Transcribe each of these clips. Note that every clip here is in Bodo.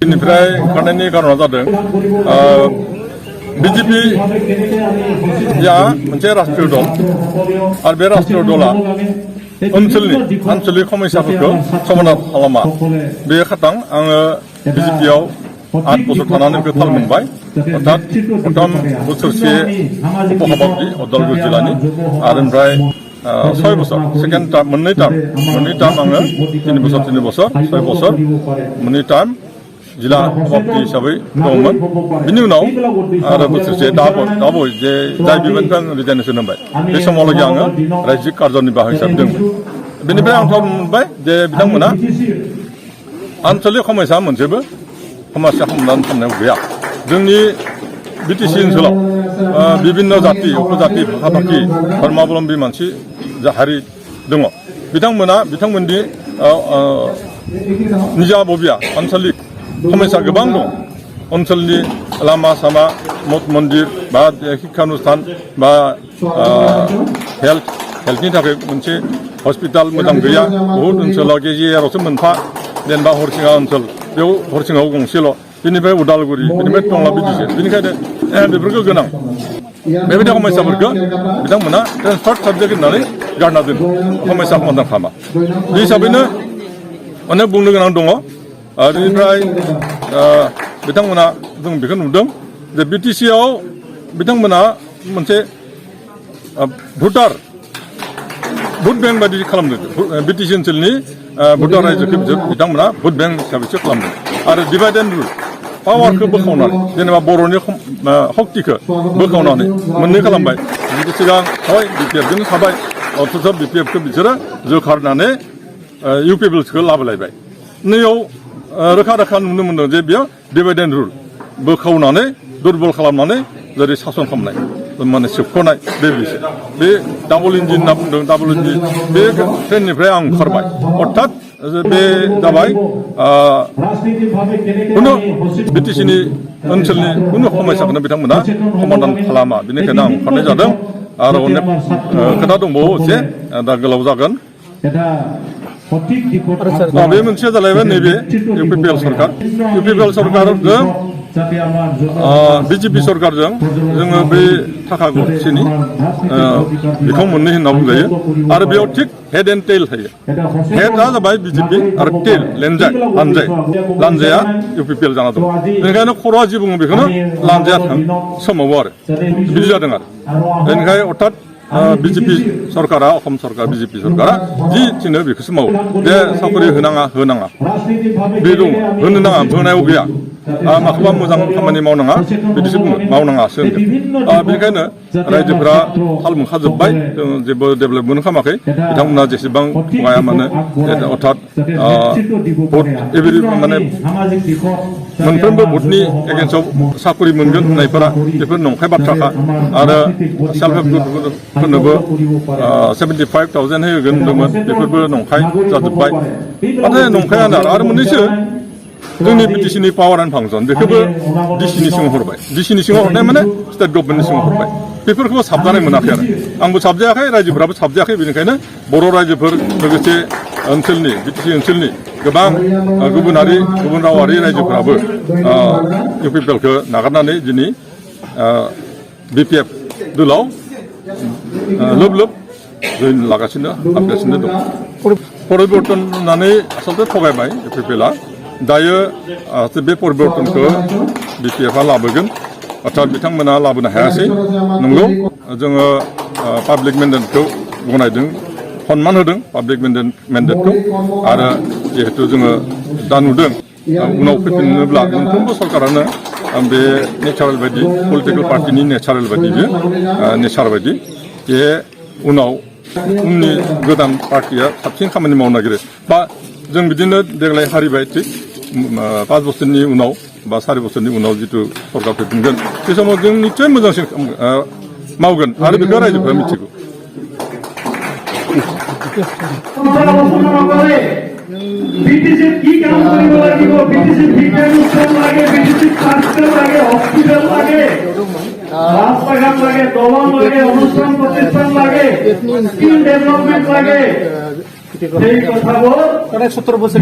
बेनिफ्राय खारनायनि कारना जादों बिजेपिया मोनसे राष्ट्रीय दल आरो बे राष्ट्रीय दला ओनसोलनि आन्चलिक समस्याफोरखौ समाधान खालामा बे खातां आङो बिजेपियाव 8 बोसोर थानानै बेखौ थाल मोनबाय अर्थात प्रथम बोसोरसे उपसभापति उदालगुरि जिल्लानि आरो ओमफ्राय 6 बोसोर सेकेन्ड टार्म मोननै टार्म आङो 3 बोसोर 6 बोसोर मोननै टार्म जिल्ला सभापति हिसाबै दंमोन बिनि उनाव आरो बोसोरसे दाबो जे जाय बिबाननिफ्राय आं रिजाइनेसन होबाय बे समावलागै आङो रायजो कार्यनिर्वाहक हिसाबै दंमोन बेनिफ्राय आं थाल मोनबाय जे बिथांमोना आन्चलिक समस्या मोनसेबो समस्या समाधान खालामनायाव गैया जोंनि बिटिसि ओनसोलाव बिभिन्न जाति उपजाति भाषा भाषी धर्माबलम्बी मानसि हारि दङ बिथांमोननि निजा बबिया आन्चलिक समस्या गोबां दं ओनसोलनि लामा सामा मठ मन्दिर बा शिक्षानुष्ठान बा हेल्थनि थाखाय मोनसे हस्पिटाल मोजां गैया बहुत ओनसोलाव गेजेरावसो मोनफा जेनेबा हरसिङा ओनसोल बेयाव हरसिङाव गंसेल' बेनिफ्राय उदालगुरि बेनिफ्राय टंला बिदिसो बेनिखायनो बेफोरखौ गोनां बेबायदि समस्याफोरखौ बिथांमोना ट्रेन्सफार्ड साबजेक्ट होननानै गारना दोनो समस्या समाधान खालामा बे हिसाबैनो अनेक बुंनो गोनां दङ बेनिफ्राय बिथांमोना जों बेखौ नुदों जे बिटिसिआव बिथांमोना मोनसे भट बेंक बायदि खालामदों बिटिसि ओनसोलनि भुटान रायजोखौ बिथांमोना भट बेंक हिसाबैसो खालामदों आरो डिभाइड एन्ड रुल पावारखौ बोखावनानै जेनेबा बर'नि शक्तिखौ बोखावनानै मोननै खालामबाय बिनि सिगां हय बिपिएफजों थाबाय अथच बिपिएफखौ बिसोरो जोखारनानै इउपिपिएलखौ लाबोलायबाय नैयाव रोखा नुनो मोनदों जे बेयाव डिभाइड एन्ड रुल बोखावनानै दुर्बल खालामनानै जेरै सासन खालामनाय माने सोबख'नाय बे डाबल इन्जिन होनना बुंदों डाबल इन्जिन बे ट्रेननिफ्राय आं ओंखारबाय अर्थात बे जाबाय कुनु बिटिसिनि ओनसोलनि कुनु समस्याखौनो बिथांमोना समाधान खालामा बेनिखायनो आं ओंखारनाय जादों आरो अनेक खोथा दंबावो एसे दा गोलाव जागोन बे मोनसेया जालायबाय नैबे इउपिपिएल सरकारजों बिजेपि सरकारजों जोङो बे थाखा गरसेनि बेखौ मोननै होनना बुंजायो आरो बेयाव थिग हेड एन्ड टेल थायो हेडआ जाबाय बिजेपि आरो टेल लान्जाया इउपिपिएल जाना दं बेनिखायनो खर'आ जि बुङो बेखौनो लान्जाया सोमावो आरो बिदि जादों आरो बेनिखायनो अर्थात बिजेपि सरकारा असम सरकार बिजेपि सरकारा जि थिनो बेखौसो मावो जे साकरि होनाङा बे दङ होनो नाङा होनायाव गैया माखौबा मोजां खामानि मावनाङा बिदिसो बुङो मावनाङासो होनगोन बेनिखायनो रायजोफोरा थाल मोनखाजोब्बाय जों जेबो डेभेलपमेन्ट खालामाखै बिथांमोना जेसेबां थगाया मानो अर्थात भट माने मोनफ्रोमबो भटनि एगेन्स्टआव साकरि मोनगोन होननायफोरा बेफोर नंखाय बाथ्राखा आरो सेल्फ हेल्प ग्रुपफोरनोबो 75,000 होगोन होनदोंमोन बेफोरबो नंखाय जाजोब्बाय नाथाय नंखायानो आरो मोननैसो जोंनि बिटिसिनि पावार एन्ड फांसन बेखौबो डिसिनि सिङाव हरबाय डिसिनि सिङाव हरनाय माने स्टेट गभर्नमेन्टनि सिङाव हरबाय बेफोरखौबो साबजानाय मोनाखै आरो आंबो साबजायाखै रायजोफोराबो साबजायाखै बेनिखायनो बर' रायजोफोर लोगोसे ओनसोलनि बिटिसि ओनसोलनि गोबां गुबुन रावारि रायजोफोराबो इउपिपिएलखौ नागारनानै दिनै बिपिएफ दलाव लोब जइन लागासिनो हाबगासिनो दं परिबर्तन होननानै आसलथे थगायबाय इउपिपिएलआ दायो बे परिबर्तनखौ बिपिएफआ लाबोगोन अर्थात बिथांमोना लाबोनो हायासै नंगौ जोङो पाब्लिक मेन्डेटखौ गनायदों सन्मान होदों पाब्लिक मेन्डेटखौ आरो जिहेतु जोङो दा नुदों उनाव फैफिननोब्ला मोनफ्रोमबो सरकारानो बे नेचारेल बायदि पलिटिकेल पार्टिनि नेचारेल बायदि नेचार बायदि बे उननि गोदान पार्टिया साबसिन खामानि मावनो नागिरो बा जों बिदिनो देग्लाय हारिबाय थिग 5 बोसोरनि उनाव बा 4 बोसोरनि उनाव जितु सरकार फैफिनगोन बे समाव जों निस्सय मोजांसिन मावगोन आरो बेखौ रायजोफोरा मिथिगौ বিটিসি কি কাম কৰিব লাগিব বিটিসি বিজ্ঞান লাগে বিটিসি স্বাস্থ্য লাগে হসপিটাল লাগে রাস্তাঘাট লাগে দলন লাগে অনুষ্ঠান প্রতিষ্ঠান লাগে স্কিল ডেভেলপমেন্ট লাগে সেই কথাবোৰ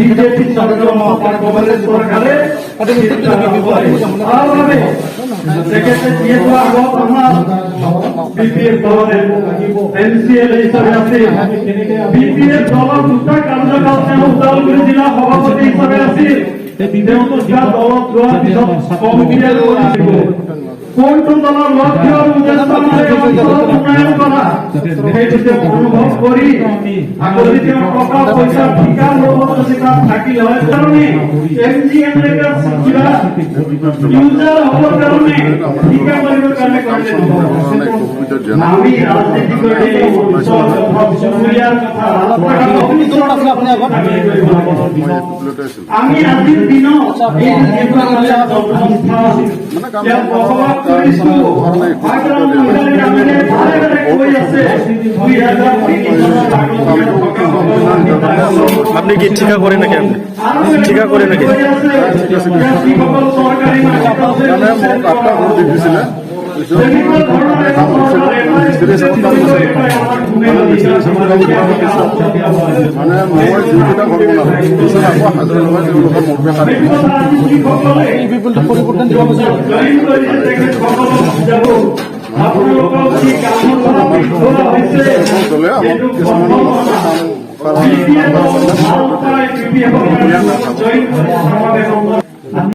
বিজেপি চৰকাৰৰ কংগ্ৰেছ চৰকাৰে যিহেতু আগত আমাৰ বিপিএফ দলৰ এনচিএল হিচাপে আছিল বিপিএফ দলৰ দুটা কাৰ্যকাল তেওঁ ওদালগুৰি জিলা সভাপতি হিচাপে আছিল তেওঁ দুটা দলত যোৱাৰ পিছত কমিটিয়ে কোনটো দলৰ লক্ষ্য আৰু উদ্দেশ্য অঞ্চলত উন্নয়ন কৰা সেইটো তেওঁ অনুভৱ কৰি আগতে তেওঁ টকা পইচা ঠিকা লগত যদি তাত থাকিল হয় কাৰণে এমজিএম লেটাৰ কিবা ইউজাৰ হ'বৰ কাৰণে ঠিকা কৰিবৰ কাৰণে কৰিলে আমি ৰাজনীতি কৰি চুবুৰীয়াৰ কথা আমি আজিৰ দিনত এই জন্মস্থান বসবাস কৰিছো আপনি কি ঠিকা করে নাকি ঠিকা করে নাকি পরিবর্তন আপোনালোকক